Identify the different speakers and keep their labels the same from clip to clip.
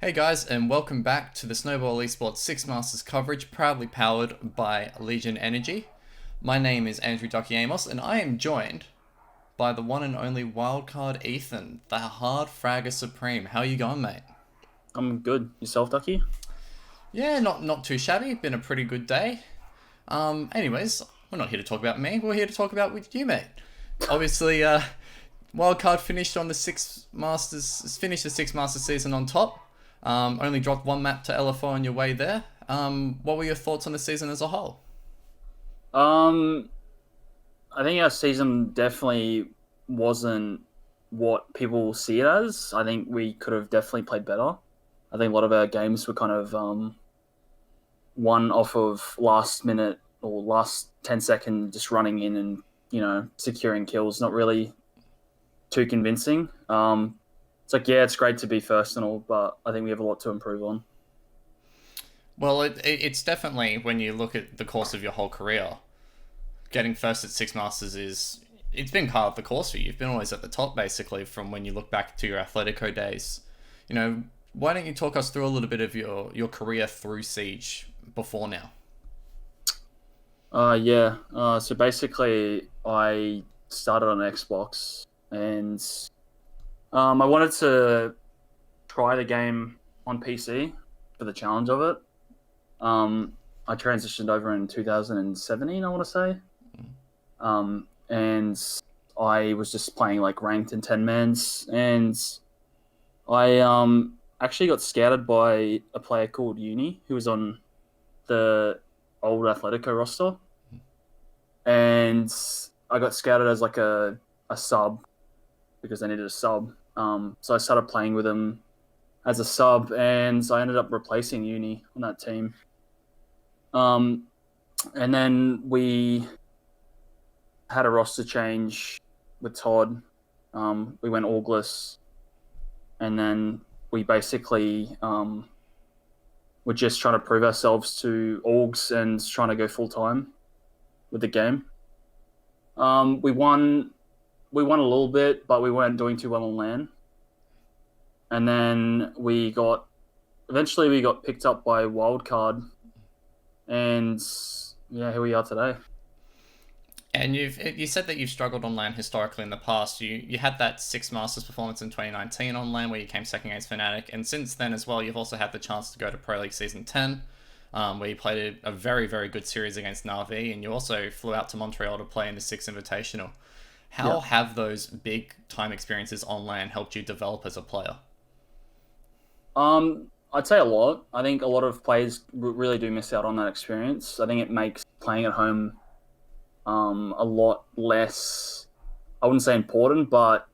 Speaker 1: Hey guys, and welcome back to the Snowball Esports Six Masters coverage, proudly powered by Legion Energy. My name is Andrew Ducky Amos, and I am joined by the one and only wildcard Ethan, the hard fragger supreme. How are you going, mate?
Speaker 2: I'm good. Yourself, Ducky?
Speaker 1: Yeah, not too shabby. Been a pretty good day. Anyways, we're not here to talk about me. We're here to talk about with you, mate. Obviously, wildcard finished on the Six Masters. Finished the Six Masters season on top. Only dropped one map to LFO on your way there. What were your thoughts on the season as a whole?
Speaker 2: Um, I think our season definitely wasn't what people see it as. I think we could have definitely played better. I think a lot of our games were kind of won off of last minute or last 10 second just running in and securing kills. Not really too convincing. It's like yeah, it's great to be first and all, but I think we have a lot to improve on.
Speaker 1: Well, it's definitely when you look at the course of your whole career, getting first at Six Masters is it's been part of the course for you. You've been always at the top basically from when you look back to your Atletico days. You know, why don't you talk us through a little bit of your career through Siege before now?
Speaker 2: Yeah. So basically, I started on Xbox, and I wanted to try the game on PC for the challenge of it. I transitioned over in 2017, I want to say, and I was just playing like ranked in 10 mans, and I actually got scouted by a player called Uni who was on the old Atletico roster, and I got scouted as like a sub because they needed a sub. So I started playing with him as a sub, and I ended up replacing Uni on that team. Um, and then we had a roster change with Todd. We went Augless, and then we basically were just trying to prove ourselves to Augs and trying to go full time with the game. We won. We won a little bit, but we weren't doing too well on LAN. And then eventually we got picked up by Wildcard, and yeah, here we are today.
Speaker 1: And you said that you've struggled on LAN historically in the past. You had that Six Masters performance in 2019 on LAN where you came second against Fnatic, and since then as well, you've also had the chance to go to Pro League Season 10, where you played a very very good series against Na'Vi, and you also flew out to Montreal to play in the Six Invitational. How
Speaker 2: Yeah.
Speaker 1: have those big time experiences on LAN helped you develop as a player?
Speaker 2: I'd say a lot. I think a lot of players really do miss out on that experience. I think it makes playing at home a lot less. I wouldn't say important, but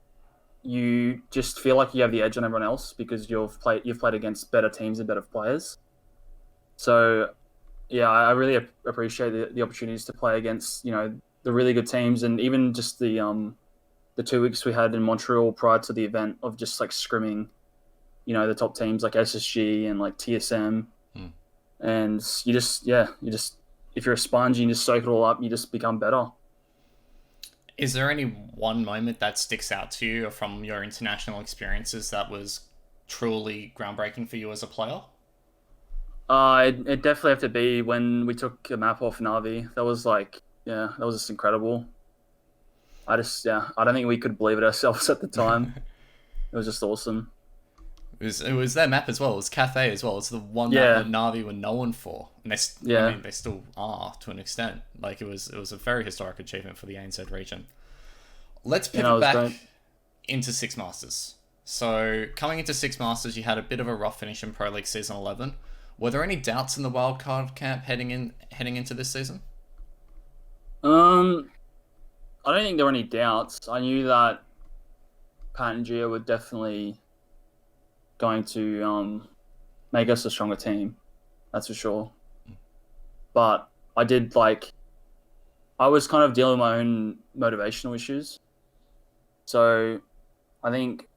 Speaker 2: you just feel like you have the edge on everyone else because you've played against better teams and better players. So yeah, I really appreciate the opportunities to play against the really good teams, and even just the 2 weeks we had in Montreal prior to the event of just like scrimming, the top teams like SSG and like TSM,
Speaker 1: Hmm.
Speaker 2: and you just if you're a sponge, you just soak it all up, you just become better.
Speaker 1: Is there any one moment that sticks out to you from your international experiences that was truly groundbreaking for you as a player?
Speaker 2: It definitely have to be when we took a map off Navi. That was like, yeah, that was just incredible. Yeah, I don't think we could believe it ourselves at the time. It was just awesome.
Speaker 1: It was their map as well. It was Cathay as well. It's the one that
Speaker 2: Yeah,
Speaker 1: Navi were known for, and I
Speaker 2: yeah,
Speaker 1: mean, they still are to an extent. Like it was a very historic achievement for the ANZ region. Let's
Speaker 2: you know,
Speaker 1: pivot
Speaker 2: it was
Speaker 1: back
Speaker 2: great.
Speaker 1: into Six Masters. So coming into Six Masters, you had a bit of a rough finish in Pro League Season 11. Were there any doubts in the wildcard camp heading into this season?
Speaker 2: Um, I don't think there were any doubts. I knew that Pat and Gia were definitely going to make us a stronger team. That's for sure. But I did like I was kind of dealing with my own motivational issues. So I think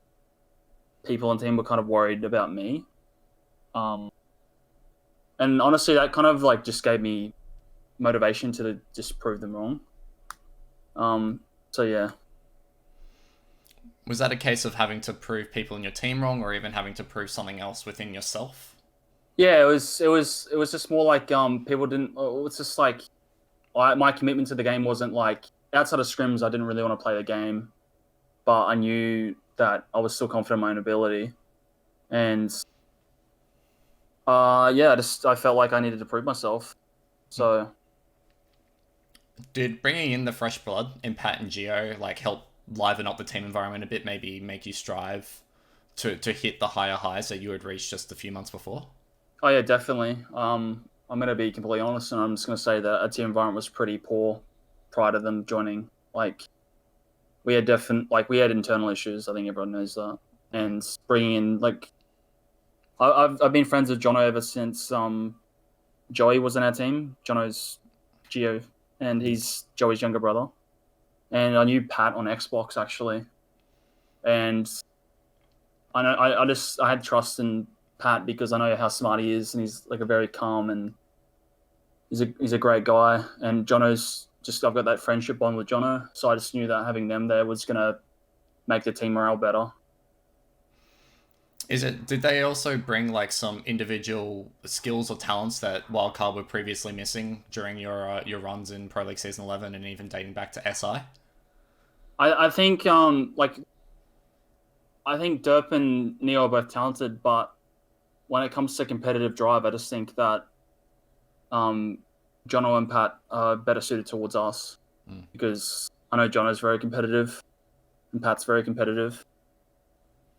Speaker 2: people on the team were kind of worried about me. Um, and honestly, that kind of like just gave me motivation to just prove them wrong. So yeah,
Speaker 1: Was that a case of having to prove people in your team wrong, or even having to prove something else within yourself?
Speaker 2: Yeah, it was just more like people didn't. It's just like my commitment to the game wasn't like outside of scrims. I didn't really want to play the game, but I knew that I was still confident in my own ability, and yeah, I felt like I needed to prove myself. So
Speaker 1: Did bringing in the fresh blood in Pat and Geo like help liven up the team environment a bit? Maybe make you strive to hit the higher highs that you had reached just a few months before?
Speaker 2: oh yeah, definitely. I'm gonna be completely honest, and I'm just gonna say that our team environment was pretty poor prior to them joining. Like we had internal issues. I think everyone knows that. And bringing in like I've been friends with Jono ever since Joey was in our team. Jono's Geo, and he's Joey's younger brother. And I knew Pat on Xbox actually, and I had trust in Pat because I know how smart he is, and he's like a very calm and he's a great guy. And Jono's just I've got that friendship bond with Jono, so I just knew that having them there was gonna make the team morale better.
Speaker 1: Did they also bring like some individual skills or talents that Wildcard were previously missing during your runs in Pro League Season 11 and even dating back to SI?
Speaker 2: I think I think Derp and Neo are both talented, but when it comes to competitive drive, I just think that Jono and Pat are better suited towards us because I know Jono's very competitive and Pat's very competitive,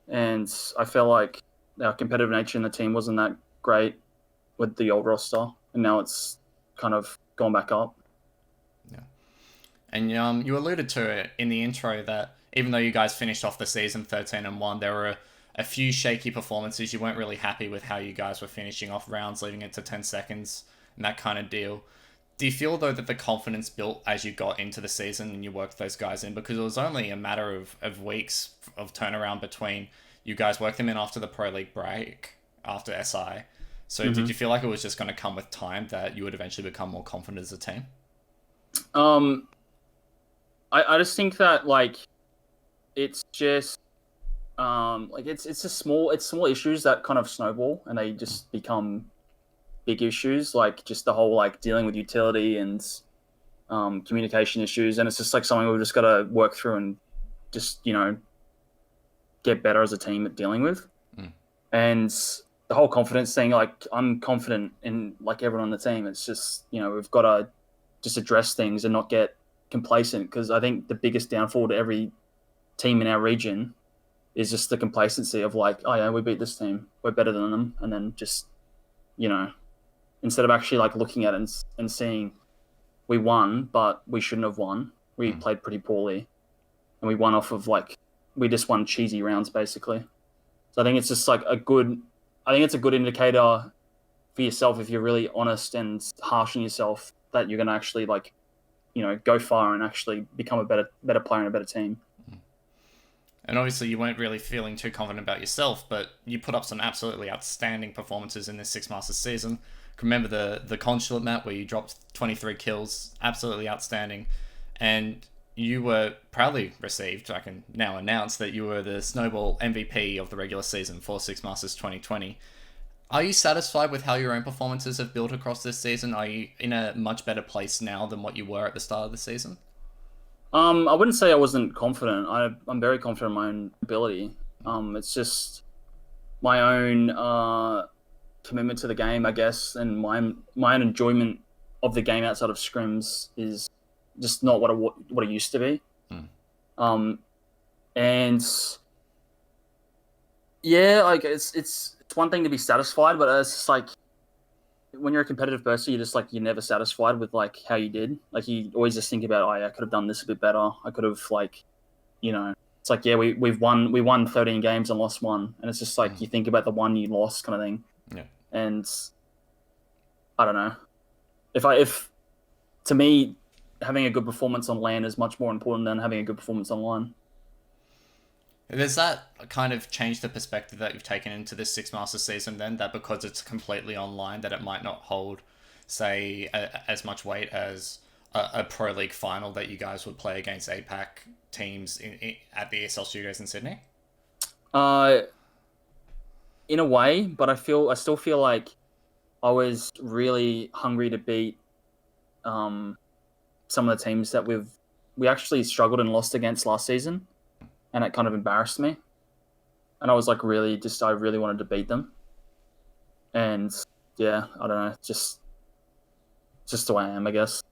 Speaker 2: and I feel like our competitive nature in the team wasn't that great with the old roster, and now it's kind of gone back up.
Speaker 1: Yeah. And you alluded to it in the intro that even though you guys finished off the season 13-1, there were a few shaky performances. You weren't really happy with how you guys were finishing off rounds, leaving it to 10 seconds and that kind of deal. Do you feel, though, that the confidence built as you got into the season and you worked those guys in? Because it was only a matter of weeks of turnaround between you guys worked them in after the Pro League break, after SI. So did you feel like it was just going to come with time that you would eventually become more confident as a team?
Speaker 2: I just think that like it's just like it's just small issues that kind of snowball and they just become big issues, like just the whole like dealing with utility and communication issues, and it's just like something we've just got to work through and just get better as a team at dealing with. And the whole confidence thing, like I'm confident in like everyone on the team. It's just we've got to just address things and not get complacent, because I think the biggest downfall to every team in our region is just the complacency of like, oh yeah, we beat this team, we're better than them, and then just instead of actually like looking at it and seeing we won but we shouldn't have won, we played pretty poorly and we won off of like we just won cheesy rounds basically. So I think it's just like a good indicator for yourself, if you're really honest and harsh on yourself, that you're going to actually like go far and actually become a better player and a better team.
Speaker 1: And obviously you weren't really feeling too confident about yourself, but you put up some absolutely outstanding performances in this Six Masters season. Remember the Consulate map where you dropped 23 kills, absolutely outstanding. And you were proudly received, I can now announce that you were the Snowball MVP of the regular season for Six Masters 2020. Are you satisfied with how your own performances have built across this season? Are you in a much better place now than what you were at the start of the season?
Speaker 2: I wouldn't say I wasn't confident. I'm very confident in my own ability. It's just my own commitment to the game, I guess, and my own enjoyment of the game outside of scrims is just not what it used to be. And yeah, like it's one thing to be satisfied, but it's just like when you're a competitive person, you're never satisfied with like how you did. Like you always just think about, oh yeah, I could have done this a bit better. I could have like, it's like, yeah, we won 13 games and lost one, and it's just like you think about the one you lost kind of thing.
Speaker 1: Yeah.
Speaker 2: And I don't know, if to me having a good performance on LAN is much more important than having a good performance online.
Speaker 1: Does that kind of change the perspective that you've taken into this Six Masters season then, that because it's completely online that it might not hold, say, as much weight as a Pro League final that you guys would play against APAC teams at the ESL studios in Sydney?
Speaker 2: Uh, in a way, but I still feel like I was really hungry to beat some of the teams that we actually struggled and lost against last season, and it kind of embarrassed me. And I was like, I really wanted to beat them. And yeah, I don't know, just the way I am, I guess.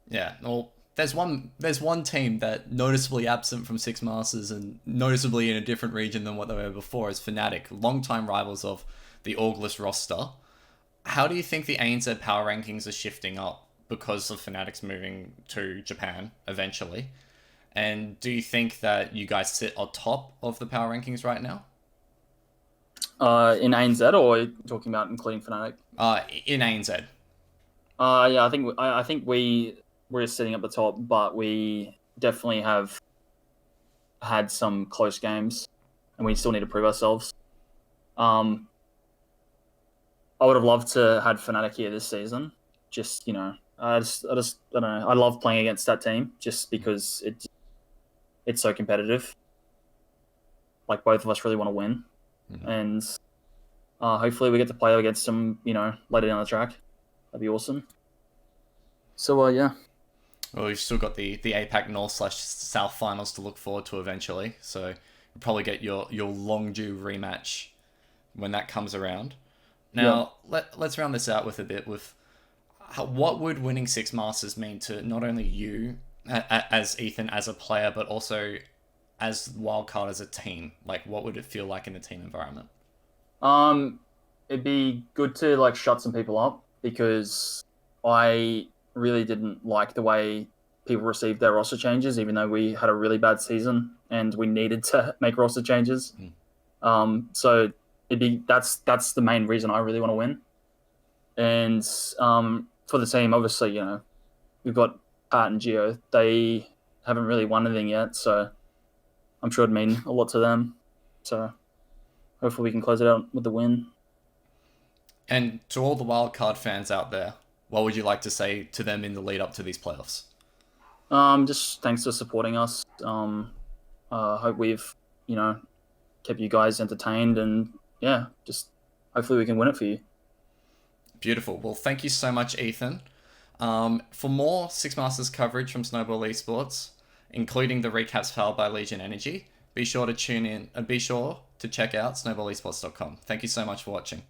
Speaker 1: Yeah, well, there's one team that noticeably absent from Six Masters and noticeably in a different region than what they were before is Fnatic, longtime rivals of the August roster. How do you think the ANZ power rankings are shifting up because of Fnatic's moving to Japan eventually? And do you think that you guys sit on top of the power rankings right now?
Speaker 2: In ANZ, or are you talking about including Fnatic?
Speaker 1: In ANZ.
Speaker 2: Yeah, I think we're sitting at the top, but we definitely have had some close games, and we still need to prove ourselves. I would have loved to had Fnatic here this season. Just I don't know. I love playing against that team just because it's so competitive. Like both of us really want to win, and hopefully we get to play against them. Later down the track, that'd be awesome. So yeah.
Speaker 1: Well, you've still got the APAC North/South finals to look forward to eventually. So you'll probably get your long due rematch when that comes around. Now, let's round this out with a bit with what would winning Six Masters mean to not only you as Ethan as a player, but also as Wildcard as a team? Like, what would it feel like in a team environment?
Speaker 2: It'd be good to like shut some people up because I really didn't like the way people received their roster changes, even though we had a really bad season and we needed to make roster changes. So that's the main reason I really want to win. And for the team, obviously, we've got Pat and Gio. They haven't really won anything yet, so I'm sure it'd mean a lot to them. So hopefully we can close it out with the win.
Speaker 1: And to all the Wildcard fans out there, what would you like to say to them in the lead up to these playoffs?
Speaker 2: Just thanks for supporting us. Hope we've, kept you guys entertained, and yeah, just hopefully we can win it for you.
Speaker 1: Beautiful. Well, thank you so much, Ethan. For more Six Masters coverage from Snowball Esports, including the recaps powered by Legion Energy, be sure to tune in and be sure to check out snowballesports.com. Thank you so much for watching.